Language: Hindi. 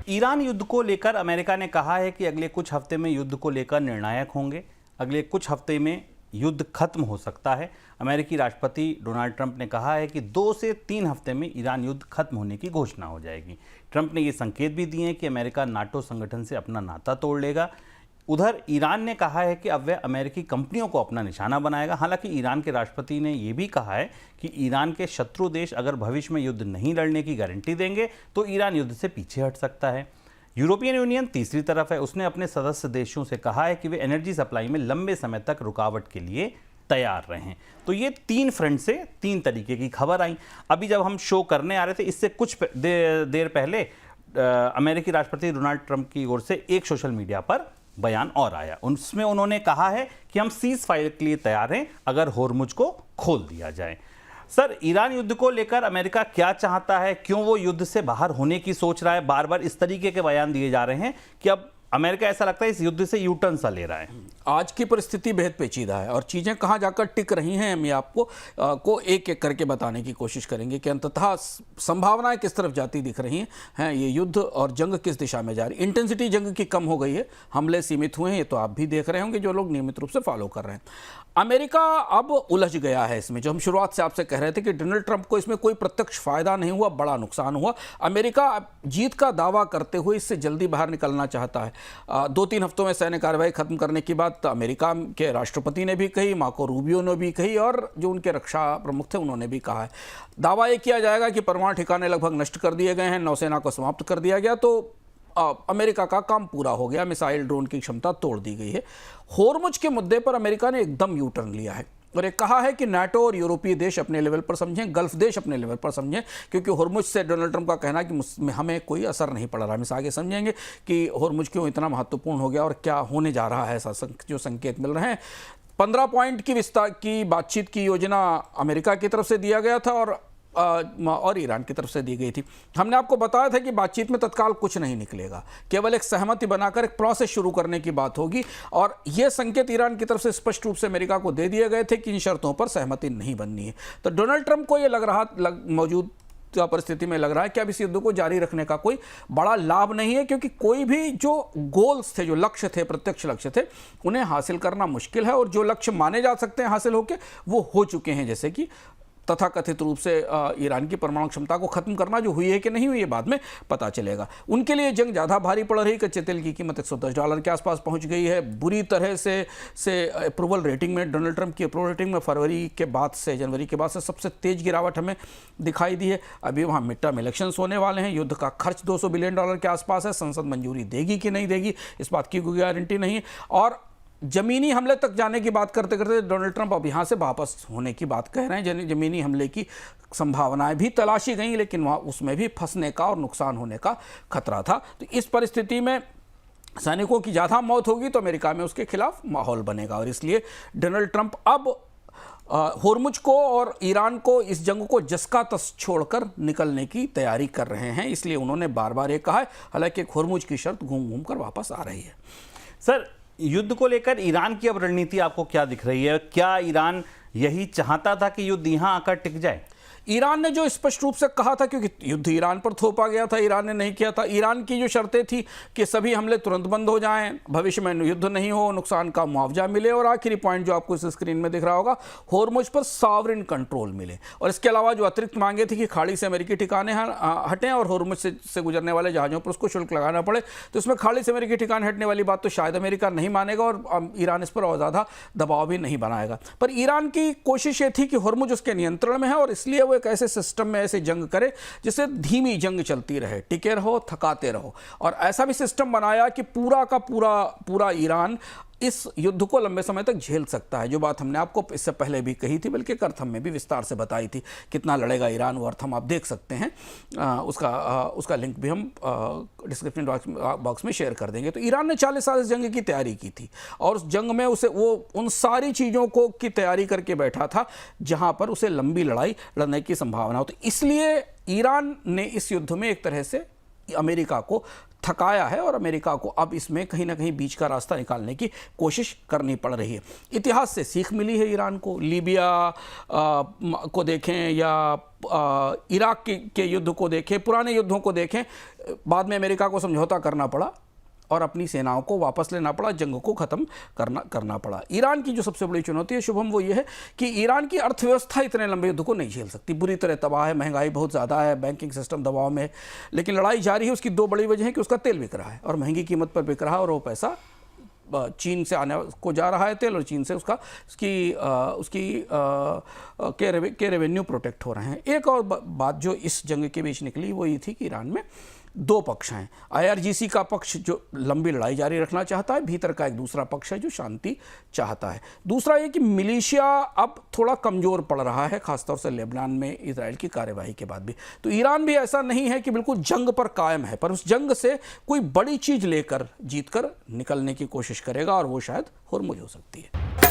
ईरान युद्ध को लेकर अमेरिका ने कहा है कि अगले कुछ हफ्ते में युद्ध को लेकर निर्णायक होंगे। अगले कुछ हफ्ते में युद्ध खत्म हो सकता है। अमेरिकी राष्ट्रपति डोनाल्ड ट्रंप ने कहा है कि 2 से 3 हफ्ते में ईरान युद्ध खत्म होने की घोषणा हो जाएगी। ट्रंप ने ये संकेत भी दिए हैं कि अमेरिका नाटो संगठन से अपना नाता तोड़ लेगा। उधर ईरान ने कहा है कि अब वह अमेरिकी कंपनियों को अपना निशाना बनाएगा। हालांकि ईरान के राष्ट्रपति ने यह भी कहा है कि ईरान के शत्रु देश अगर भविष्य में युद्ध नहीं लड़ने की गारंटी देंगे तो ईरान युद्ध से पीछे हट सकता है। यूरोपियन यूनियन तीसरी तरफ है। उसने अपने सदस्य देशों से कहा है कि वे एनर्जी सप्लाई में लंबे समय तक रुकावट के लिए तैयार रहें। तो ये 3 फ्रंट से 3 तरीके की खबर आई। अभी जब हम शो करने आ रहे थे, इससे कुछ देर पहले अमेरिकी राष्ट्रपति डोनाल्ड ट्रंप की ओर से एक सोशल मीडिया पर बयान और आया। उसमें उन्होंने कहा है कि हम सीज फायर के लिए तैयार हैं अगर होर्मुज को खोल दिया जाए। सर, ईरान युद्ध को लेकर अमेरिका क्या चाहता है? क्यों वो युद्ध से बाहर होने की सोच रहा है? बार बार इस तरीके के बयान दिए जा रहे हैं कि अब अमेरिका ऐसा लगता है इस युद्ध से यू टर्न सा ले रहा है। आज की परिस्थिति बेहद पेचीदा है और चीज़ें कहाँ जाकर टिक रही हैं, हम आपको एक एक करके बताने की कोशिश करेंगे कि अंततः संभावनाएं किस तरफ जाती दिख रही हैं। ये युद्ध और जंग किस दिशा में जा रही है। इंटेंसिटी जंग की कम हो गई है, हमले सीमित हुए हैं, ये तो आप भी देख रहे होंगे जो लोग नियमित रूप से फॉलो कर रहे हैं। अमेरिका अब उलझ गया है इसमें। जो हम शुरुआत से आपसे कह रहे थे कि डोनाल्ड ट्रंप को इसमें कोई प्रत्यक्ष फायदा नहीं हुआ, बड़ा नुकसान हुआ। अमेरिका जीत का दावा करते हुए इससे जल्दी बाहर निकलना चाहता है। 2-3 हफ्तों में सैन्य कार्रवाई खत्म करने की बात अमेरिका के राष्ट्रपति ने भी कही, मार्को रूबियो ने भी कही और जो उनके रक्षा प्रमुख थे उन्होंने भी कहा है। दावा यह किया जाएगा कि परमाणु ठिकाने लगभग नष्ट कर दिए गए हैं, नौसेना को समाप्त कर दिया गया, तो अमेरिका का काम पूरा हो गया, मिसाइल ड्रोन की क्षमता तोड़ दी गई है। होर्मुज के मुद्दे पर अमेरिका ने एकदम यू टर्न लिया है और ये कहा है कि नाटो और यूरोपीय देश अपने लेवल पर समझें, गल्फ देश अपने लेवल पर समझें, क्योंकि होर्मुज से डोनाल्ड ट्रंप का कहना है कि हमें कोई असर नहीं पड़ रहा। हम इस आगे समझेंगे कि होर्मुज क्यों इतना महत्वपूर्ण हो गया और क्या होने जा रहा है, ऐसा जो संकेत मिल रहे हैं। 15 पॉइंट की विस्तार की बातचीत की योजना अमेरिका की तरफ से दिया गया था और ईरान की तरफ से दी गई थी। हमने आपको बताया था कि बातचीत में तत्काल कुछ नहीं निकलेगा, केवल एक सहमति बनाकर एक प्रोसेस शुरू करने की बात होगी और यह संकेत ईरान की तरफ से स्पष्ट रूप से अमेरिका को दे दिए गए थे कि इन शर्तों पर सहमति नहीं बननी है। तो डोनाल्ड ट्रंप को यह मौजूद परिस्थिति में लग रहा है कि अब इस युद्ध को जारी रखने का कोई बड़ा लाभ नहीं है, क्योंकि कोई भी जो गोल्स थे, जो लक्ष्य थे, प्रत्यक्ष लक्ष्य थे, उन्हें हासिल करना मुश्किल है और जो लक्ष्य माने जा सकते हैं हासिल होकर वो हो चुके हैं। जैसे कि तथाकथित रूप से ईरान की परमाणु क्षमता को खत्म करना, जो हुई है कि नहीं हुई है बाद में पता चलेगा। उनके लिए जंग ज़्यादा भारी पड़ रही है। कच्चे तेल की कीमत $110 के आसपास पहुंच गई है। बुरी तरह से अप्रूवल रेटिंग में, डोनाल्ड ट्रंप की अप्रूवल रेटिंग में जनवरी के बाद से सबसे तेज गिरावट हमें दिखाई दी है। अभी वहाँ मिड टर्म इलेक्शंस होने वाले हैं। युद्ध का खर्च $200 बिलियन के आसपास है। संसद मंजूरी देगी कि नहीं देगी, इस बात की कोई गारंटी नहीं है। और जमीनी हमले तक जाने की बात करते करते डोनाल्ड ट्रंप अब यहाँ से वापस होने की बात कह रहे हैं। जमीनी हमले की संभावनाएं भी तलाशी गई, लेकिन वहाँ उसमें भी फंसने का और नुकसान होने का खतरा था। तो इस परिस्थिति में सैनिकों की ज़्यादा मौत होगी तो अमेरिका में उसके खिलाफ माहौल बनेगा और इसलिए डोनाल्ड ट्रंप अब होर्मुज को और ईरान को इस जंग को जस का तस छोड़कर निकलने की तैयारी कर रहे हैं। इसलिए उन्होंने बार बार ये कहा है, हालांकि होर्मुज की शर्त घूम घूम कर वापस आ रही है। सर, युद्ध को लेकर ईरान की अब रणनीति आपको क्या दिख रही है? क्या ईरान यही चाहता था कि युद्ध यहां आकर टिक जाए? ईरान ने जो स्पष्ट रूप से कहा था, क्योंकि युद्ध ईरान पर थोपा गया था, ईरान ने नहीं किया था। ईरान की जो शर्तें थी कि सभी हमले तुरंत बंद हो जाएं, भविष्य में युद्ध नहीं हो, नुकसान का मुआवजा मिले और आखिरी पॉइंट जो आपको इस स्क्रीन में दिख रहा होगा, होर्मुज पर सॉवरेन कंट्रोल मिले। और इसके अलावा जो अतिरिक्त मांगे थी कि खाड़ी से अमेरिकी ठिकाने हटें और होर्मुज से गुजरने वाले जहाज़ों पर उसको शुल्क लगाना पड़े, तो इसमें खाड़ी से अमेरिकी ठिकाने हटने वाली बात तो शायद अमेरिका नहीं मानेगा और ईरान इस पर और ज़्यादा दबाव भी नहीं बनाएगा। पर ईरान की कोशिश ये थी कि होर्मुज उसके नियंत्रण में है और इसलिए वो एक ऐसे सिस्टम में ऐसे जंग करे जिससे धीमी जंग चलती रहे, टिके रहो, थकाते रहो। और ऐसा भी सिस्टम बनाया कि पूरा का पूरा ईरान इस युद्ध को लंबे समय तक झेल सकता है। जो बात हमने आपको इससे पहले भी कही थी, बल्कि अर्थम में भी विस्तार से बताई थी, कितना लड़ेगा ईरान, वो अर्थम आप देख सकते हैं। उसका लिंक भी हम डिस्क्रिप्शन बॉक्स में शेयर कर देंगे। तो ईरान ने 40 साल इस जंग की तैयारी की थी और उस जंग में वो उन सारी चीज़ों की तैयारी करके बैठा था जहाँ पर उसे लंबी लड़ाई लड़ने की संभावना हो। तो इसलिए ईरान ने इस युद्ध में एक तरह से अमेरिका को थकाया है और अमेरिका को अब इसमें कहीं ना कहीं बीच का रास्ता निकालने की कोशिश करनी पड़ रही है। इतिहास से सीख मिली है ईरान को, लीबिया को देखें या इराक के युद्ध को देखें, पुराने युद्धों को देखें, बाद में अमेरिका को समझौता करना पड़ा और अपनी सेनाओं को वापस लेना पड़ा, जंग को ख़त्म करना पड़ा। ईरान की जो सबसे बड़ी चुनौती है शुभम, वो ये है कि ईरान की अर्थव्यवस्था इतने लंबे युद्ध को नहीं झेल सकती, बुरी तरह तबाह है, महंगाई बहुत ज़्यादा है, बैंकिंग सिस्टम दबाव में है। लेकिन लड़ाई जारी है। उसकी दो बड़ी वजह है कि उसका तेल बिक रहा है और महंगी कीमत पर बिक रहा है और वो पैसा चीन से आने को जा रहा है तेल, और चीन से उसकी के रेवेन्यू प्रोटेक्ट हो रहे हैं। एक और बात जो इस जंग के बीच निकली वो ये थी कि ईरान में दो पक्ष हैं। IRGC का पक्ष जो लंबी लड़ाई जारी रखना चाहता है, भीतर का एक दूसरा पक्ष है जो शांति चाहता है। दूसरा ये कि मिलिशिया अब थोड़ा कमज़ोर पड़ रहा है, खासतौर से लेबनान में इजराइल की कार्यवाही के बाद भी। तो ईरान भी ऐसा नहीं है कि बिल्कुल जंग पर कायम है, पर उस जंग से कोई बड़ी चीज़ लेकर जीत कर निकलने की कोशिश करेगा और वो शायद हुर्मुज़ हो सकती है।